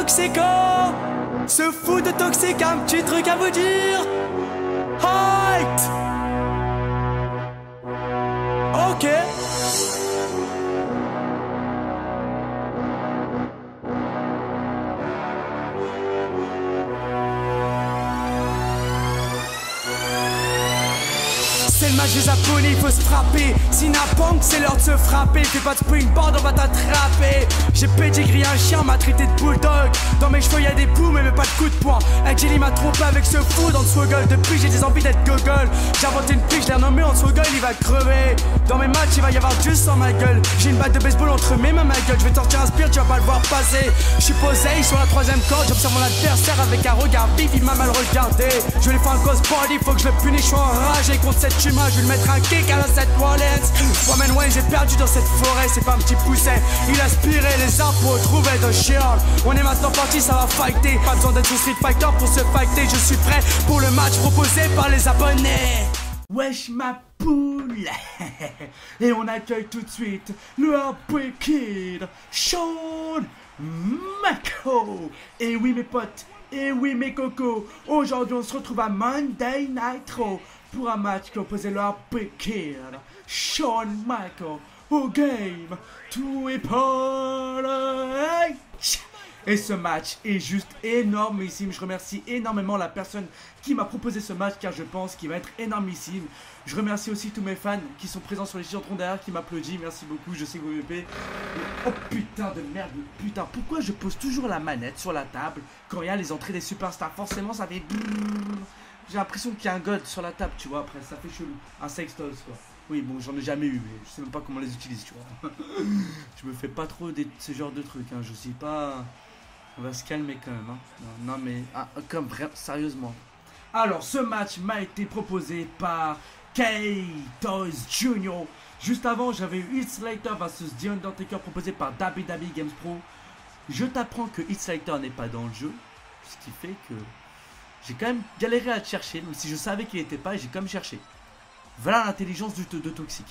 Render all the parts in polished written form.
Toxico, ce fou de toxique a un petit truc à vous dire. Height. Ok. C'est le match des abonnés, il faut se frapper. Sinapunk, c'est l'heure de se frapper. Fais pas de springboard, on va t'attraper. J'ai pédigré un chien, m'a traité de bulldog. Dans mes cheveux y'a des poux, mais pas de coups de poing. Angeli m'a trompé avec ce fou dans le swaggle. Depuis j'ai des envies d'être gogol. J'ai inventé une pige, je l'ai renommé en swaggle, il va crever. Dans mes matchs, il va y avoir du sang ma gueule. J'ai une batte de baseball entre mes mains, ma gueule. Je vais te sortir un spear, tu vas pas le voir passer. Je suis posé sur la troisième corde, j'observe mon adversaire avec un regard vif, il m'a mal regardé. Je vais lui faire un ghost body, faut que je le punisse, je suis enragé contre cette humain. Je vais lui mettre un kick à la Seth Rollins. Woman Wayne, j'ai perdu dans cette forêt, c'est pas un petit pousset. Il a aspiré les arbres pour trouver de shield. On est maintenant parti, ça va fighter. Pas besoin d'être un Street Fighter pour se fighter. Je suis prêt pour le match proposé par les abonnés. Wesh ma poule. Et on accueille tout de suite le Heartbreak Kid, Shawn Michaels. Et oui mes potes, et oui mes cocos, aujourd'hui on se retrouve à Monday Night Raw pour un match qui opposait le Heartbreak Kid, Shawn Michaels, au game Triple H. Et ce match est juste énormissime. Je remercie énormément la personne qui m'a proposé ce match car je pense qu'il va être énormissime. Je remercie aussi tous mes fans qui sont présents sur les chansons derrière, qui m'applaudissent. Merci beaucoup, je sais que vous m'aimez. Oh putain de merde, putain, pourquoi je pose toujours la manette sur la table quand il y a les entrées des superstars? Forcément ça fait... J'ai l'impression qu'il y a un god sur la table, tu vois, après ça fait chelou. Un sextos quoi. Oui, bon, j'en ai jamais eu, mais je sais même pas comment on les utilise, tu vois. Je me fais pas trop ce genre de trucs, hein. Je suis pas... On va se calmer quand même, hein. Non, mais... Ah, comme vraiment, sérieusement. Alors, ce match m'a été proposé par K-Toys Jr. Juste avant, j'avais eu Heath Slater vs The Undertaker proposé par WWE Games Pro. Je t'apprends que Heath Slater n'est pas dans le jeu, ce qui fait que j'ai quand même galéré à le chercher, même si je savais qu'il n'était pas, et j'ai quand même cherché. Voilà l'intelligence de Toxic.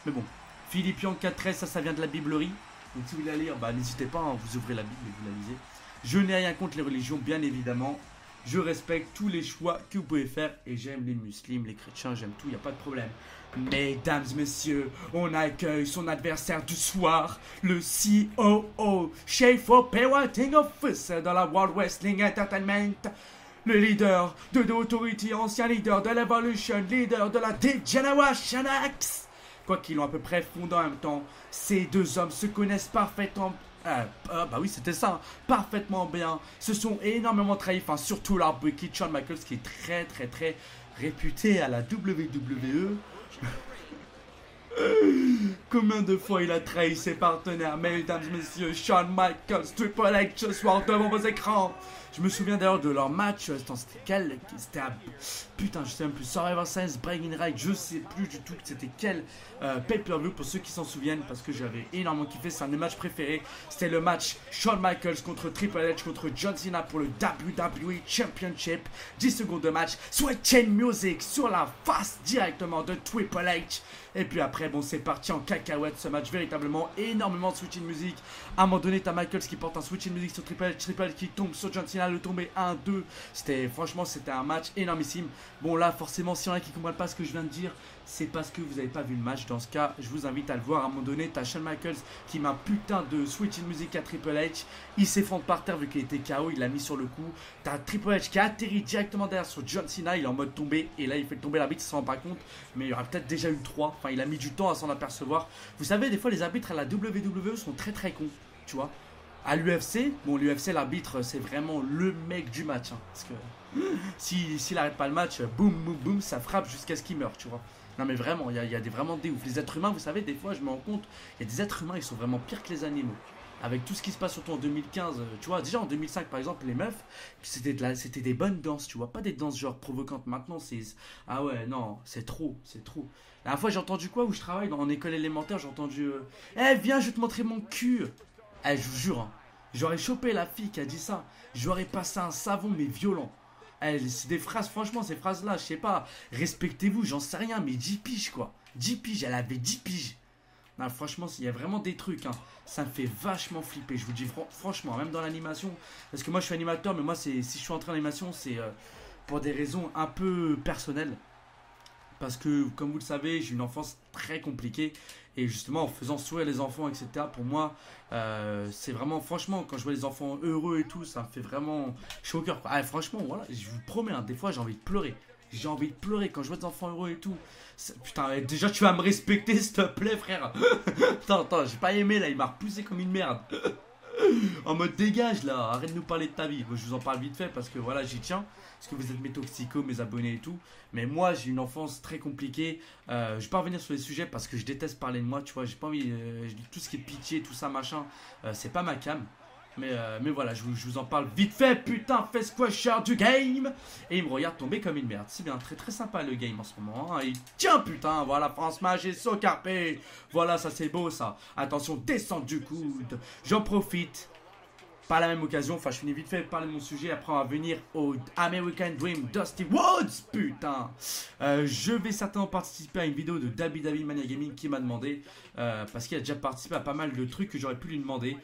Mais bon, Philippe Young 413, ça vient de la Biblerie. Donc si vous voulez la lire, bah n'hésitez pas, hein, vous ouvrez la Bible et vous la lisez. Je n'ai rien contre les religions, bien évidemment. Je respecte tous les choix que vous pouvez faire. Et j'aime les musulmans, les chrétiens, j'aime tout, il n'y a pas de problème. Mesdames, messieurs, on accueille son adversaire du soir, le COO, Chief Operating Officer dans la World Wrestling Entertainment. Le leader de The Authority, ancien leader de l'Evolution, leader de la Degeneration X. Quoi qu'ils l'ont à peu près fondé en même temps, ces deux hommes se connaissent parfaitement. Bah oui, c'était ça, hein, parfaitement bien. Se sont énormément trahis, enfin surtout l'Heartbreak Kid Shawn Michaels qui est très réputé à la WWE. Combien de fois il a trahi ses partenaires, mesdames et messieurs, Shawn Michaels, Triple H ce soir devant vos écrans. Je me souviens d'ailleurs de leur match, c'était quel? C'était à... Putain, je sais même plus, Survivor Series, Bragging Right, je sais plus du tout c'était quel pay-per-view pour ceux qui s'en souviennent, parce que j'avais énormément kiffé, c'est un de mes matchs préférés. C'était le match Shawn Michaels contre Triple H contre John Cena pour le WWE Championship. 10 secondes de match, Sweat Chain Music sur la face directement de Triple H. Et puis après, bon, c'est parti en cacahuète ce match, véritablement énormément de switching music. À un moment donné, t'as Michaels qui porte un switching music sur Triple H qui tombe sur John Cena, le tomber 1-2. Franchement, c'était un match énormissime. Bon, là, forcément, si y en a qui ne comprennent pas ce que je viens de dire, c'est parce que vous n'avez pas vu le match. Dans ce cas, je vous invite à le voir. À un moment donné, t'as Shawn Michaels qui met un putain de switching music à Triple H. Il s'effondre par terre vu qu'il était KO, il l'a mis sur le coup. T'as Triple H qui atterrit directement derrière sur John Cena, il est en mode tombé. Et là, il fait tomber l'arbitre, il s'en rend pas compte. Mais il y aura peut-être déjà eu 3. Enfin, il a mis du temps à s'en apercevoir. Vous savez, des fois, les arbitres à la WWE sont très cons, tu vois. À l'UFC, bon, l'UFC, l'arbitre, c'est vraiment le mec du match. Hein, parce que s'il arrête pas le match, boum, boum, boum, ça frappe jusqu'à ce qu'il meure, tu vois. Non, mais vraiment, il y a vraiment des ouf. Les êtres humains, vous savez, des fois, je me rends compte, il y a des êtres humains, ils sont vraiment pires que les animaux. Avec tout ce qui se passe, surtout en 2015, tu vois, déjà en 2005, par exemple, les meufs, c'était des bonnes danses, tu vois, pas des danses genre provocantes. Maintenant, c'est... Ah ouais, non, c'est trop, c'est trop. La dernière fois, j'ai entendu quoi, où je travaille, en école élémentaire, j'ai entendu... Eh, viens, je vais te montrer mon cul. Eh, je vous jure, hein, j'aurais chopé la fille qui a dit ça. J'aurais passé un savon, mais violent. Eh, c'est des phrases, franchement, ces phrases-là, je sais pas, respectez-vous, j'en sais rien, mais 10 piges, quoi. 10 piges, elle avait 10 piges. Non, franchement, il y a vraiment des trucs, hein. Ça me fait vachement flipper. Je vous dis franchement, même dans l'animation. Parce que moi, je suis animateur, mais moi, si je suis entré en animation, c'est pour des raisons un peu personnelles. Parce que, comme vous le savez, j'ai une enfance très compliquée. Et justement, en faisant sourire les enfants, etc., pour moi, c'est vraiment, franchement, quand je vois les enfants heureux et tout, ça me fait vraiment chaud au cœur, quoi. Ah, franchement, voilà, je vous promets, hein, des fois, j'ai envie de pleurer. J'ai envie de pleurer quand je vois des enfants heureux et tout. Putain, déjà, tu vas me respecter, s'il te plaît, frère. Attends, j'ai pas aimé, là, il m'a repoussé comme une merde. En mode dégage là, arrête de nous parler de ta vie. Moi, je vous en parle vite fait parce que voilà, j'y tiens. Parce que vous êtes mes toxicos, mes abonnés et tout. Mais moi, j'ai une enfance très compliquée. Je vais pas revenir sur les sujets parce que je déteste parler de moi, tu vois. J'ai pas envie. Tout ce qui est pitié, tout ça, machin, c'est pas ma cam. Mais voilà, je vous en parle vite fait. Putain, fais squasher du game. Et il me regarde tomber comme une merde. C'est bien, très très sympa le game en ce moment, hein. Et tiens, putain, voilà, France Mage et Socarpe. Voilà, ça c'est beau ça. Attention, descente du coude. J'en profite. Par la même occasion, enfin je finis vite fait de parler de mon sujet, après on va venir au American Dream Dusty Woods, putain. Je vais certainement participer à une vidéo de David Mania Gaming qui m'a demandé, parce qu'il a déjà participé à pas mal de trucs que j'aurais pu lui demander,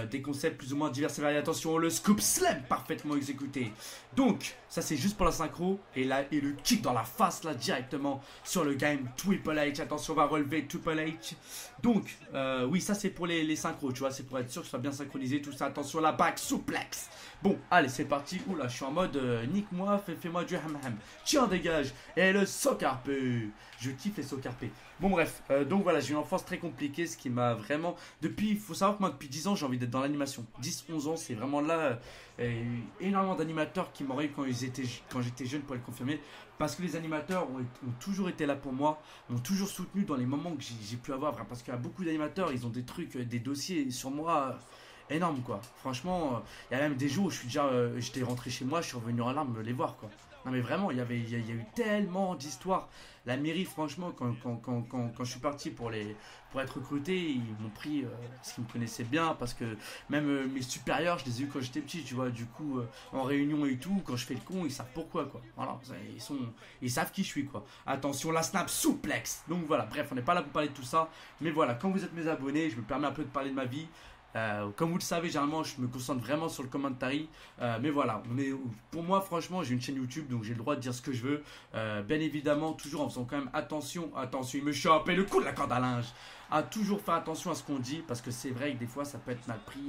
des concepts plus ou moins divers et variés. Attention, le scoop slam parfaitement exécuté. Donc, ça c'est juste pour la synchro, et là, et le kick dans la face là directement sur le game Triple H. Attention, on va relever Triple H. Donc, oui, ça c'est pour les synchros, tu vois, c'est pour être sûr que ce soit bien synchronisé, tout ça. Attention, la back suplex. Bon, allez, c'est parti. Oula, je suis en mode nique-moi, fais-moi du ham-ham. Tiens, dégage. Et le Socarpe. Je kiffe les Socarpe. Bon, bref, donc voilà, j'ai une enfance très compliquée, ce qui m'a vraiment. Depuis, il faut savoir que moi, depuis 10 ans, j'ai envie d'être dans l'animation. 10-11 ans, c'est vraiment là. Énormément d'animateurs qui m'auraient eu quand j'étais jeune, pour le confirmer. Parce que les animateurs ont toujours été là pour moi, m'ont toujours soutenu dans les moments que j'ai pu avoir. Parce qu'il y a beaucoup d'animateurs, ils ont des trucs, des dossiers sur moi. Énorme quoi, franchement, il y a même des jours où j'étais rentré chez moi, je suis revenu en larmes les voir quoi. Non mais vraiment, il y a eu tellement d'histoires. La mairie, franchement, quand je suis parti pour être recruté, ils m'ont pris parce qu'ils me connaissaient bien, parce que même mes supérieurs, je les ai eu quand j'étais petit, tu vois. Du coup, en réunion et tout, quand je fais le con, ils savent pourquoi quoi. Voilà, ils savent qui je suis quoi. Attention, la snap suplex. Donc voilà, bref, on n'est pas là pour parler de tout ça, mais voilà, quand vous êtes mes abonnés, je me permets un peu de parler de ma vie. Comme vous le savez, généralement je me concentre vraiment sur le commentary, mais voilà, pour moi franchement j'ai une chaîne YouTube, donc j'ai le droit de dire ce que je veux, bien évidemment toujours en faisant quand même attention, il me chope et le coup de la corde à linge, à toujours faire attention à ce qu'on dit, parce que c'est vrai que des fois ça peut être mal pris.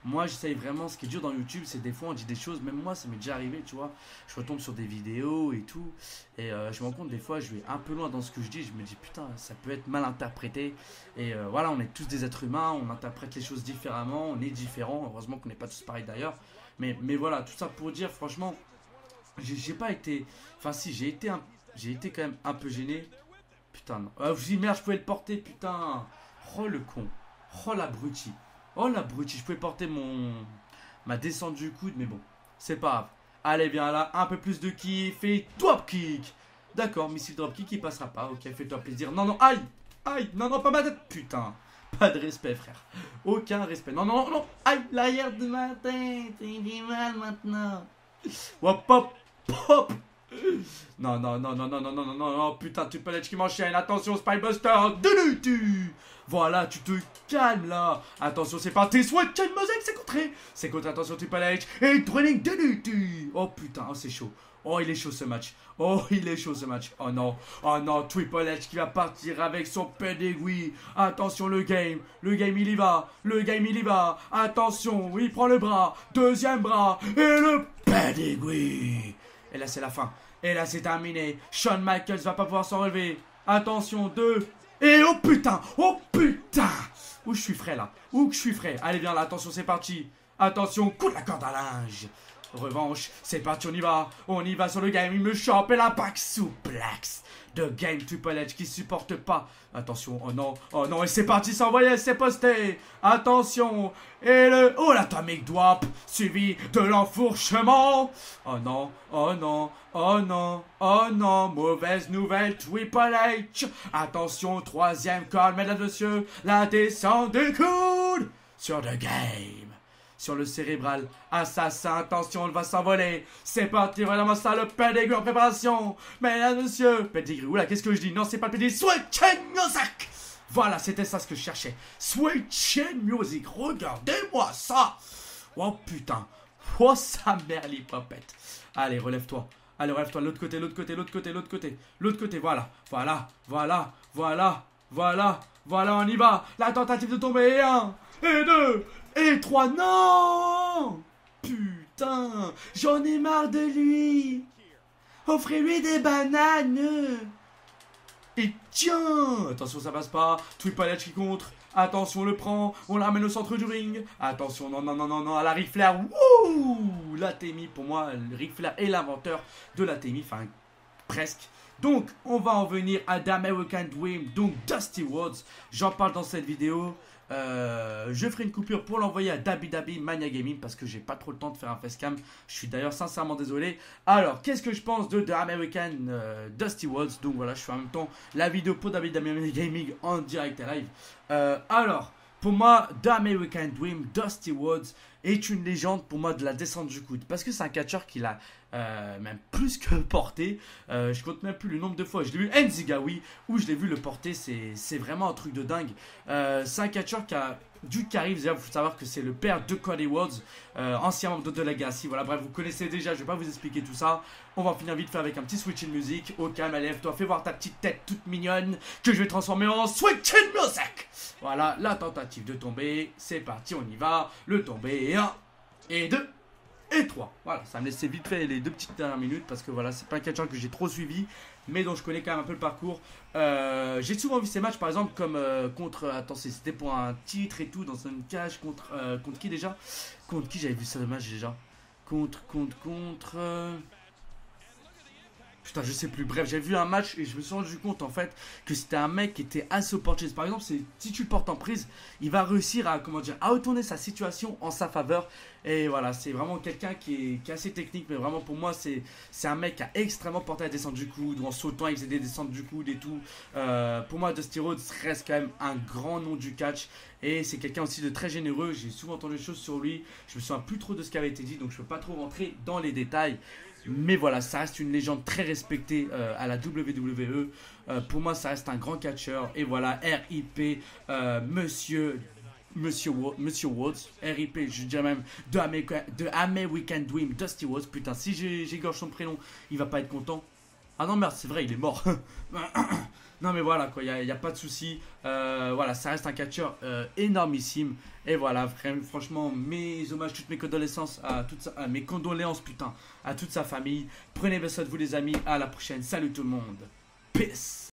Moi j'essaye vraiment, ce qui est dur dans YouTube, c'est des fois on dit des choses, même moi ça m'est déjà arrivé, tu vois, je retombe sur des vidéos et tout, et je me rends compte des fois je vais un peu loin dans ce que je dis, je me dis putain ça peut être mal interprété, et voilà, on est tous des êtres humains, on interprète les choses différemment, on est différents, heureusement qu'on n'est pas tous pareils d'ailleurs, mais voilà, tout ça pour dire franchement, j'ai pas été, enfin si, j'ai été quand même un peu gêné. Putain, non. Je vous dis merde, je pouvais le porter, putain. Oh le con. Oh l'abruti. Oh l'abruti. Je pouvais porter ma descente du coude, mais bon, c'est pas grave. Allez, viens là, un peu plus de kiff et drop kick. D'accord, missile drop kick, il passera pas. Ok, fais-toi plaisir. Non, non, aïe. Aïe, non, non, pas ma tête. Putain. Pas de respect, frère. Aucun respect. Non, non, non, non. Aïe, l'arrière de ma tête. Il fait mal maintenant. Hop, hop, hop. Non, non, non, non, non, non, non, non, non, non, putain, tu peux l'être qui m'enchaîne. Attention, Spybuster. Voilà, tu te calmes là. Attention, c'est parti. Switch and Mosaic, c'est contré. C'est contre, attention, Triple H. Et Draining de Oh putain, oh, c'est chaud. Oh, il est chaud ce match. Oh, il est chaud ce match. Oh non. Oh non, Triple H qui va partir avec son pedigree. Attention, le game. Le game, il y va. Le game, il y va. Attention, il prend le bras. Deuxième bras. Et le pedigree. Et là, c'est la fin. Et là, c'est terminé. Shawn Michaels va pas pouvoir s'en relever. Attention, 2. Et oh putain. Oh putain. Où je suis frais là. Où je suis frais. Allez, viens là. Attention, c'est parti. Attention, coup de la corde à linge. Revanche, c'est parti, on y va sur le game, il me chope et la back suplex de game Triple H qui supporte pas. Attention, oh non, et c'est parti, c'est envoyé, c'est posté. Attention, et l'atomic drop suivi de l'enfourchement. Oh non, oh non, oh non, oh non, mauvaise nouvelle Triple H. Attention, troisième call, mesdames et messieurs, la descente des coudes sur le game. Sur le cérébral, assassin, attention, il va s'envoler. C'est parti, vraiment ça, le pedigree en préparation. Mesdames, messieurs, pedigree, oula, qu'est-ce que je dis? Non, c'est pas le pedigree, switch and music. Voilà, c'était ça ce que je cherchais. Sweet Chin Music, regardez-moi ça. Oh putain. Oh sa mère l'hippopète. Allez, relève-toi. Allez, relève-toi, l'autre côté, l'autre côté, l'autre côté, l'autre côté. L'autre côté, voilà. Voilà, voilà, voilà, voilà, voilà, on y va. La tentative de tomber, et 1, et 2, et 3, non. Putain, j'en ai marre de lui. Offrez-lui des bananes. Et tiens, attention, ça passe pas. Triple H qui contre. Attention, on le prend. On le ramène au centre du ring. Attention, non, non, non, non, non. À la Ric Flair. Wouh, la TMI, pour moi, le Ric Flair est l'inventeur de la TMI. Enfin, presque. Donc, on va en venir à The American Dream. Donc, Dusty Rhodes. J'en parle dans cette vidéo. Je ferai une coupure pour l'envoyer à WWE Mania Gaming parce que j'ai pas trop le temps de faire un facecam. Je suis d'ailleurs sincèrement désolé. Alors, qu'est-ce que je pense de The American Dusty Rhodes? Donc voilà, je fais en même temps la vidéo pour WWE Mania Gaming en direct et live. Alors, pour moi, The American Dream, Dusty Rhodes est une légende pour moi de la descente du coude. Parce que c'est un catcheur qui l'a même plus que porté. Je compte même plus le nombre de fois. Je l'ai vu Enzigawi où je l'ai vu le porter. C'est vraiment un truc de dingue. C'est un catcheur qui a du charisme. Il faut savoir que c'est le père de Cody Rhodes, ancien membre de The Legacy. Voilà, bref, vous connaissez déjà. Je vais pas vous expliquer tout ça. On va finir vite fait avec un petit Switch in Music. Au calme, lève-toi, fais voir ta petite tête toute mignonne que je vais transformer en Switch in Music. Voilà, la tentative de tomber. C'est parti, on y va. Le tomber, 1 et 2. Et 3. Voilà, ça me laissait vite fait les 2 petites dernières minutes parce que voilà, c'est pas un catcheur que j'ai trop suivi, mais dont je connais quand même un peu le parcours. J'ai souvent vu ces matchs par exemple comme contre. Attends, c'était pour un titre et tout dans une cage contre qui déjà? Contre qui j'avais vu ça de match déjà? Contre. Putain, je sais plus. Bref, j'ai vu un match et je me suis rendu compte en fait que c'était un mec qui était assez opportuniste. Par exemple, si tu le portes en prise, il va réussir à, comment dire, à retourner sa situation en sa faveur. Et voilà, c'est vraiment quelqu'un qui est assez technique, mais vraiment pour moi, c'est un mec qui a extrêmement porté la descente du coude. En sautant, il faisait des descentes du coude et tout. Pour moi, Dusty Rhodes reste quand même un grand nom du catch. Et c'est quelqu'un aussi de très généreux. J'ai souvent entendu des choses sur lui. Je me souviens plus trop de ce qui avait été dit, donc je ne peux pas trop rentrer dans les détails. Mais voilà, ça reste une légende très respectée à la WWE. Pour moi, ça reste un grand catcheur. Et voilà, RIP, Monsieur Rhodes. RIP, je dirais même de American Dream, Dusty Rhodes. Putain, si j'égorge son prénom, il va pas être content. Ah non, merde, c'est vrai, il est mort. Non, mais voilà, quoi, il n'y a pas de souci. Voilà, ça reste un catcheur énormissime. Et voilà, franchement, mes hommages, toutes mes condoléances mes condoléances, putain, à toute sa famille. Prenez bien soin de vous, les amis. À la prochaine. Salut tout le monde. Peace.